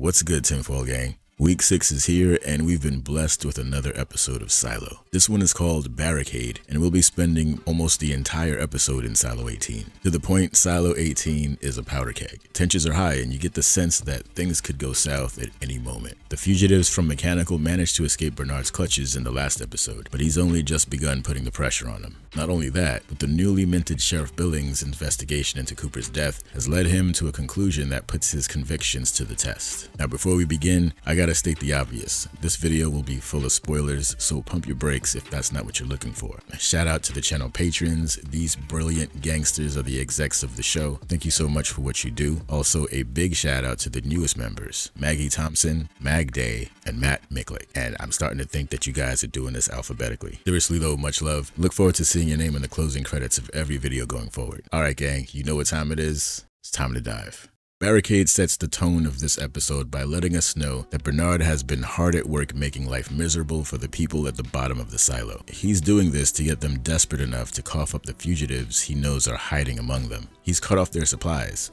What's good, Tinfoil Gang? Week 6 is here, and we've been blessed with another episode of Silo. This one is called Barricade, and we'll be spending almost the entire episode in Silo 18. To the point, Silo 18 is a powder keg. Tensions are high, and you get the sense that things could go south at any moment. The fugitives from Mechanical managed to escape Bernard's clutches in the last episode, but he's only just begun putting the pressure on them. Not only that, but the newly minted Sheriff Billings' investigation into Cooper's death has led him to a conclusion that puts his convictions to the test. Now, before we begin, I gotta state the obvious. This video will be full of spoilers, so pump your brakes if that's not what you're looking for. Shout out to the channel patrons. These brilliant gangsters are the execs of the show. Thank you so much for what you do. Also, a big shout out to the newest members, Maggie Thompson, Mag Day, and Matt Micklick. And I'm starting to think that you guys are doing this alphabetically. Seriously though, much love. Look forward to seeing your name in the closing credits of every video going forward. Alright gang, you know what time it is. It's time to dive. Barricade sets the tone of this episode by letting us know that Bernard has been hard at work making life miserable for the people at the bottom of the silo. He's doing this to get them desperate enough to cough up the fugitives he knows are hiding among them. He's cut off their supplies,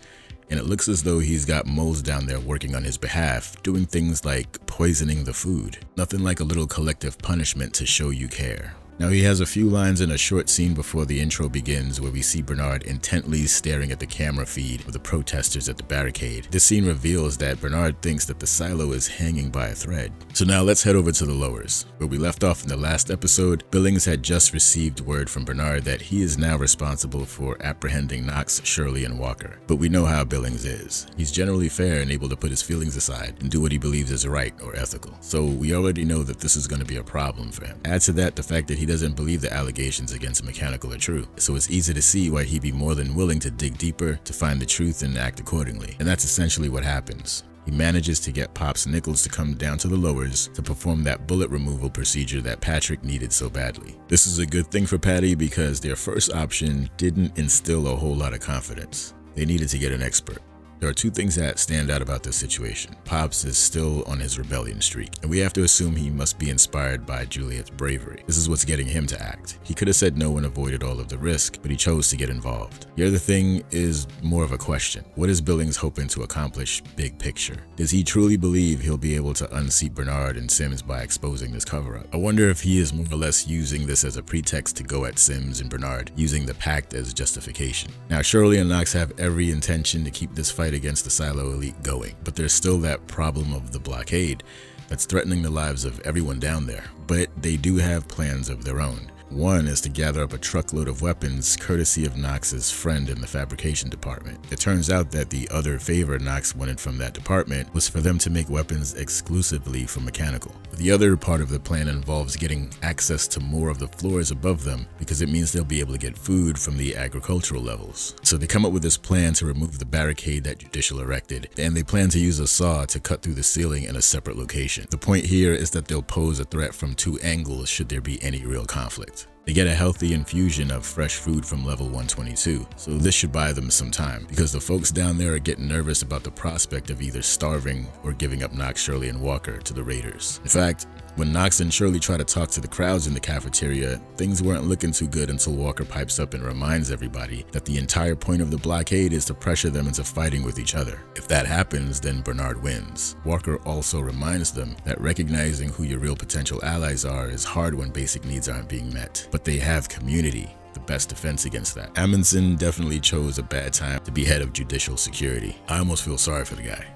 and it looks as though he's got moles down there working on his behalf, doing things like poisoning the food. Nothing like a little collective punishment to show you care. Now he has a few lines in a short scene before the intro begins where we see Bernard intently staring at the camera feed of the protesters at the barricade. This scene reveals that Bernard thinks that the silo is hanging by a thread. So now let's head over to the lowers. Where we left off in the last episode, Billings had just received word from Bernard that he is now responsible for apprehending Knox, Shirley, and Walker. But we know how Billings is. He's generally fair and able to put his feelings aside and do what he believes is right or ethical. So we already know that this is going to be a problem for him. Add to that the fact that he doesn't believe the allegations against Mechanical are true, so it's easy to see why he'd be more than willing to dig deeper to find the truth and act accordingly. And that's essentially what happens. He manages to get Pops Nichols to come down to the lowers to perform that bullet removal procedure that Patrick needed so badly. This is a good thing for Patty because their first option didn't instill a whole lot of confidence. They needed to get an expert. There are two things that stand out about this situation. Pops is still on his rebellion streak, and we have to assume he must be inspired by Juliette's bravery. This is what's getting him to act. He could have said no and avoided all of the risk, but he chose to get involved. The other thing is more of a question. What is Billings hoping to accomplish big picture? Does he truly believe he'll be able to unseat Bernard and Sims by exposing this cover-up? I wonder if he is more or less using this as a pretext to go at Sims and Bernard, using the pact as justification. Now, Shirley and Knox have every intention to keep this fight against the Silo elite going, but there's still that problem of the blockade that's threatening the lives of everyone down there. But they do have plans of their own. One is to gather up a truckload of weapons courtesy of Knox's friend in the fabrication department. It turns out that the other favor Knox wanted from that department was for them to make weapons exclusively for Mechanical. The other part of the plan involves getting access to more of the floors above them because it means they'll be able to get food from the agricultural levels. So they come up with this plan to remove the barricade that Judicial erected, and they plan to use a saw to cut through the ceiling in a separate location. The point here is that they'll pose a threat from two angles should there be any real conflict. They get a healthy infusion of fresh food from level 122, so this should buy them some time, because the folks down there are getting nervous about the prospect of either starving or giving up Knox, Shirley, and Walker to the raiders. In fact, when Knox and Shirley try to talk to the crowds in the cafeteria, things weren't looking too good until Walker pipes up and reminds everybody that the entire point of the blockade is to pressure them into fighting with each other. If that happens, then Bernard wins. Walker also reminds them that recognizing who your real potential allies are is hard when basic needs aren't being met, but they have community, the best defense against that. Amundsen definitely chose a bad time to be head of Judicial Security. I almost feel sorry for the guy.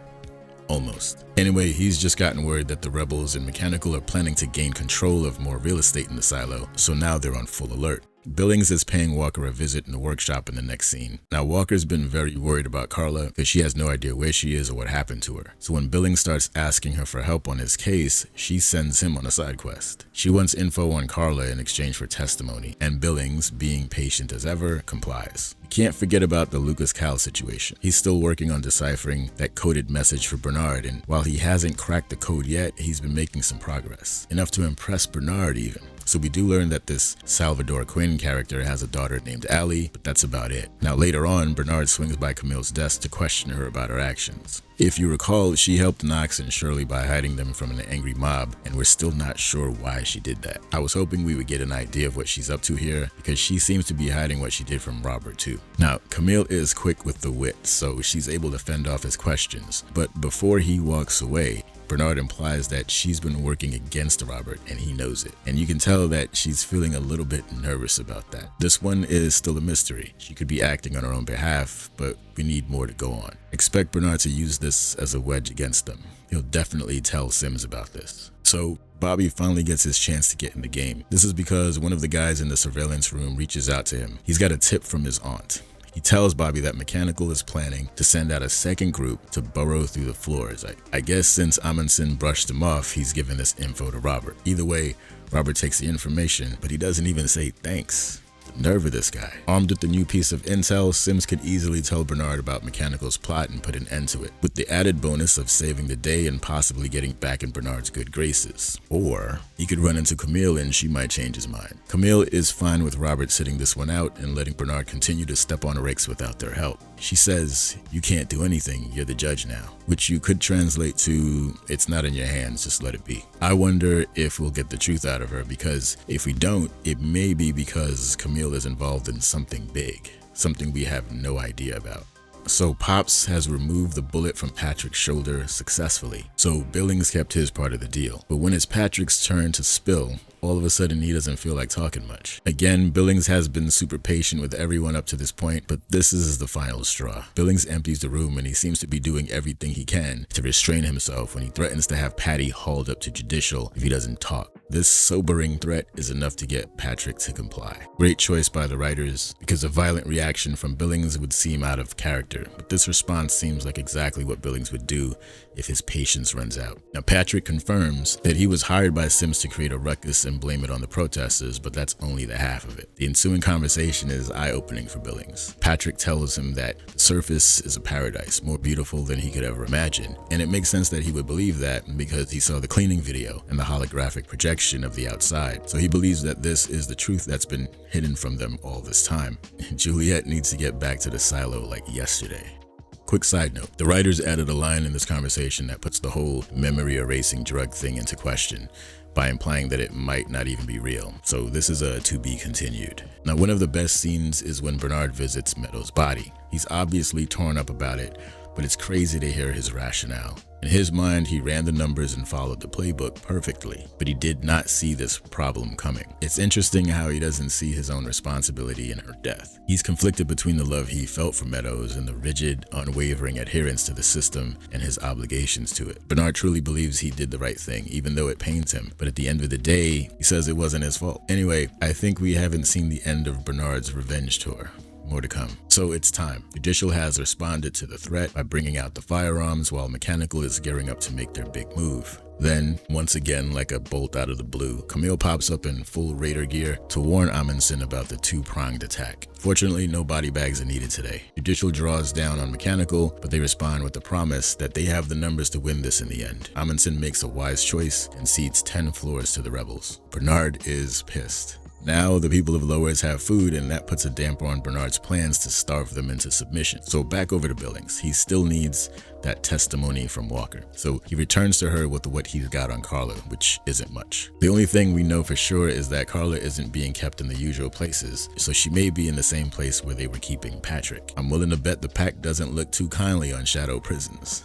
Almost. Anyway, he's just gotten word that the rebels in Mechanical are planning to gain control of more real estate in the silo, so now they're on full alert. Billings is paying Walker a visit in the workshop in the next scene. Now, Walker's been very worried about Carla because she has no idea where she is or what happened to her. So when Billings starts asking her for help on his case, she sends him on a side quest. She wants info on Carla in exchange for testimony, and Billings, being patient as ever, complies. Can't forget about the Lucas Cal situation. He's still working on deciphering that coded message for Bernard, and while he hasn't cracked the code yet, he's been making some progress. Enough to impress Bernard even. So we do learn that this Salvador Quinn character has a daughter named Allie, but that's about it. Now later on, Bernard swings by Camille's desk to question her about her actions. If you recall, she helped Knox and Shirley by hiding them from an angry mob, and we're still not sure why she did that. I was hoping we would get an idea of what she's up to here, because she seems to be hiding what she did from Robert too. Now, Camille is quick with the wit, so she's able to fend off his questions, but before he walks away, Bernard implies that she's been working against Robert and he knows it. And you can tell that she's feeling a little bit nervous about that. This one is still a mystery. She could be acting on her own behalf, but we need more to go on. Expect Bernard to use this as a wedge against them. He'll definitely tell Sims about this. So Bobby finally gets his chance to get in the game. This is because one of the guys in the surveillance room reaches out to him. He's got a tip from his aunt. He tells Bobby that Mechanical is planning to send out a second group to burrow through the floors. I guess since Amundsen brushed him off, he's given this info to Robert. Either way, Robert takes the information, but he doesn't even say thanks. The nerve of this guy. Armed with the new piece of intel, Sims could easily tell Bernard about Mechanical's plot and put an end to it, with the added bonus of saving the day and possibly getting back in Bernard's good graces. Or he could run into Camille and she might change his mind. Camille is fine with Robert sitting this one out and letting Bernard continue to step on rakes without their help. She says, "You can't do anything, you're the judge now," which you could translate to, "It's not in your hands, just let it be." I wonder if we'll get the truth out of her, because if we don't, it may be because Camille is involved in something big, something we have no idea about. So Pops has removed the bullet from Patrick's shoulder successfully, so Billings kept his part of the deal. But when it's Patrick's turn to spill, all of a sudden he doesn't feel like talking much. Again, Billings has been super patient with everyone up to this point, but this is the final straw. Billings empties the room and he seems to be doing everything he can to restrain himself when he threatens to have Patty hauled up to judicial if he doesn't talk. This sobering threat is enough to get Patrick to comply. Great choice by the writers, because a violent reaction from Billings would seem out of character, but this response seems like exactly what Billings would do if his patience runs out. Now Patrick confirms that he was hired by Sims to create a ruckus and blame it on the protesters, but that's only the half of it. The ensuing conversation is eye-opening for Billings. Patrick tells him that the surface is a paradise, more beautiful than he could ever imagine, and it makes sense that he would believe that because he saw the cleaning video and the holographic projection of the outside. So he believes that this is the truth that's been hidden from them all this time. Juliette needs to get back to the silo like yesterday. Quick side note, the writers added a line in this conversation that puts the whole memory erasing drug thing into question by implying that it might not even be real. So this is a to be continued. Now, one of the best scenes is when Bernard visits Meadow's body. He's obviously torn up about it, but it's crazy to hear his rationale. In his mind, he ran the numbers and followed the playbook perfectly, but he did not see this problem coming. It's interesting how he doesn't see his own responsibility in her death. He's conflicted between the love he felt for Meadows and the rigid, unwavering adherence to the system and his obligations to it. Bernard truly believes he did the right thing, even though it pains him, but at the end of the day, he says it wasn't his fault. Anyway, I think we haven't seen the end of Bernard's revenge tour. More to come. So it's time. Judicial has responded to the threat by bringing out the firearms while Mechanical is gearing up to make their big move. Then, once again, like a bolt out of the blue, Camille pops up in full raider gear to warn Amundsen about the two-pronged attack. Fortunately, no body bags are needed today. Judicial draws down on Mechanical, but they respond with the promise that they have the numbers to win this in the end. Amundsen makes a wise choice and cedes 10 floors to the rebels. Bernard is pissed. Now the people of Lowers have food, and that puts a damper on Bernard's plans to starve them into submission. So back over to Billings. He still needs that testimony from Walker. So he returns to her with what he's got on Carla, which isn't much. The only thing we know for sure is that Carla isn't being kept in the usual places, so she may be in the same place where they were keeping Patrick. I'm willing to bet the pack doesn't look too kindly on shadow prisons.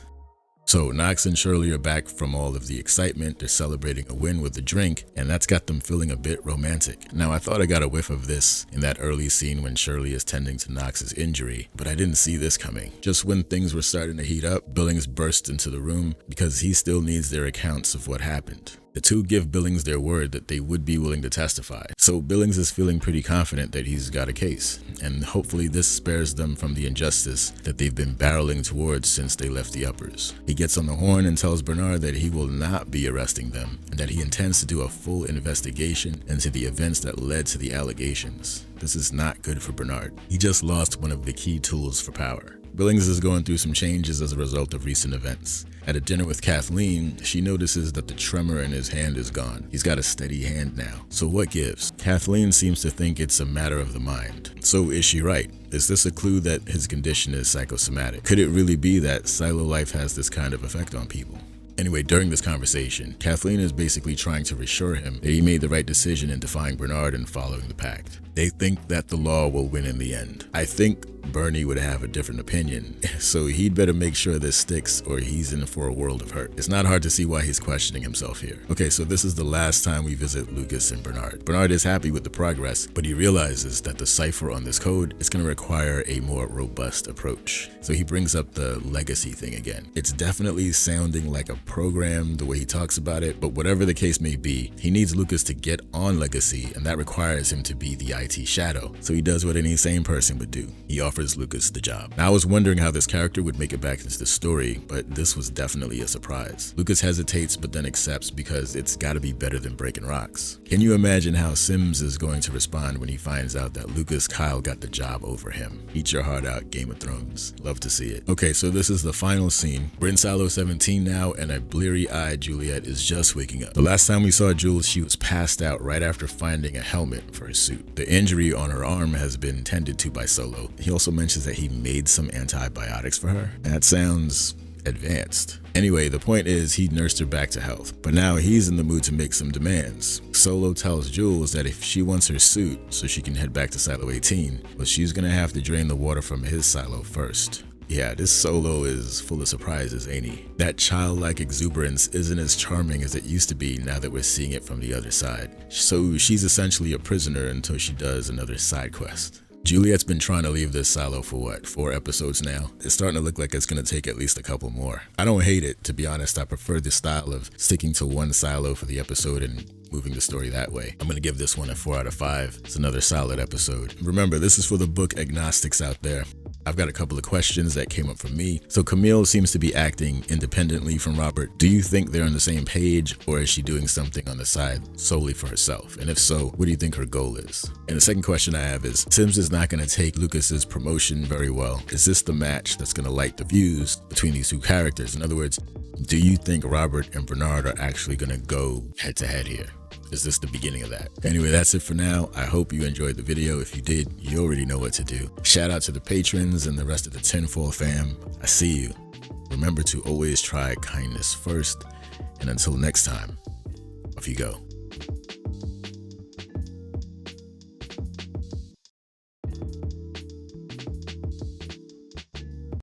So Knox and Shirley are back from all of the excitement. They're celebrating a win with a drink, and that's got them feeling a bit romantic. Now, I thought I got a whiff of this in that early scene when Shirley is tending to Knox's injury, but I didn't see this coming. Just when things were starting to heat up, Billings burst into the room because he still needs their accounts of what happened. The two give Billings their word that they would be willing to testify. So Billings is feeling pretty confident that he's got a case, and hopefully this spares them from the injustice that they've been barreling towards since they left the uppers. He gets on the horn and tells Bernard that he will not be arresting them, and that he intends to do a full investigation into the events that led to the allegations. This is not good for Bernard. He just lost one of the key tools for power. Billings is going through some changes as a result of recent events. At a dinner with Kathleen, she notices that the tremor in his hand is gone. He's got a steady hand now. So what gives? Kathleen seems to think it's a matter of the mind. So is she right? Is this a clue that his condition is psychosomatic? Could it really be that silo life has this kind of effect on people? Anyway, during this conversation, Kathleen is basically trying to reassure him that he made the right decision in defying Bernard and following the pact. They think that the law will win in the end. I think Bernie would have a different opinion, so he'd better make sure this sticks or he's in for a world of hurt. It's not hard to see why he's questioning himself here. Okay, so this is the last time we visit Lucas and Bernard. Bernard is happy with the progress, but he realizes that the cipher on this code is going to require a more robust approach. So he brings up the legacy thing again. It's definitely sounding like a program the way he talks about it, but whatever the case may be, he needs Lucas to get on legacy, and that requires him to be the IT shadow. So he does what any sane person would do. He offers Lucas the job. Now, I was wondering how this character would make it back into the story, but this was definitely a surprise. Lucas hesitates but then accepts because it's gotta be better than breaking rocks. Can you imagine how Sims is going to respond when he finds out that Lucas Kyle got the job over him? Eat your heart out, Game of Thrones. Love to see it. Okay, so this is the final scene. We're in Silo 17 now, and a bleary-eyed Juliette is just waking up. The last time we saw Jules, she was passed out right after finding a helmet for her suit. The injury on her arm has been tended to by Solo. He also mentions that he made some antibiotics for her. That sounds advanced. Anyway, the point is he nursed her back to health, but now he's in the mood to make some demands. Solo tells Jules that if she wants her suit so she can head back to Silo 18, well, she's gonna have to drain the water from his silo first. Yeah, this Solo is full of surprises, ain't he? That childlike exuberance isn't as charming as it used to be now that we're seeing it from the other side. So she's essentially a prisoner until she does another side quest. Juliette's been trying to leave this silo for what, 4 episodes now? It's starting to look like it's gonna take at least a couple more. I don't hate it, to be honest. I prefer the style of sticking to one silo for the episode and moving the story that way. I'm gonna give this one a 4 out of 5. It's another solid episode. Remember, this is for the book agnostics out there. I've got a couple of questions that came up for me. So Camille seems to be acting independently from Robert. Do you think they're on the same page, or is she doing something on the side solely for herself? And if so, what do you think her goal is? And the second question I have is, Sims is not going to take Lucas's promotion very well. Is this the match that's going to light the fuse between these two characters? In other words, do you think Robert and Bernard are actually going to go head to head here? Is this the beginning of that? Anyway, that's it for now. I hope you enjoyed the video. If you did, you already know what to do. Shout out to the patrons and the rest of the Tinfoil fam. I see you. Remember to always try kindness first. And until next time, off you go.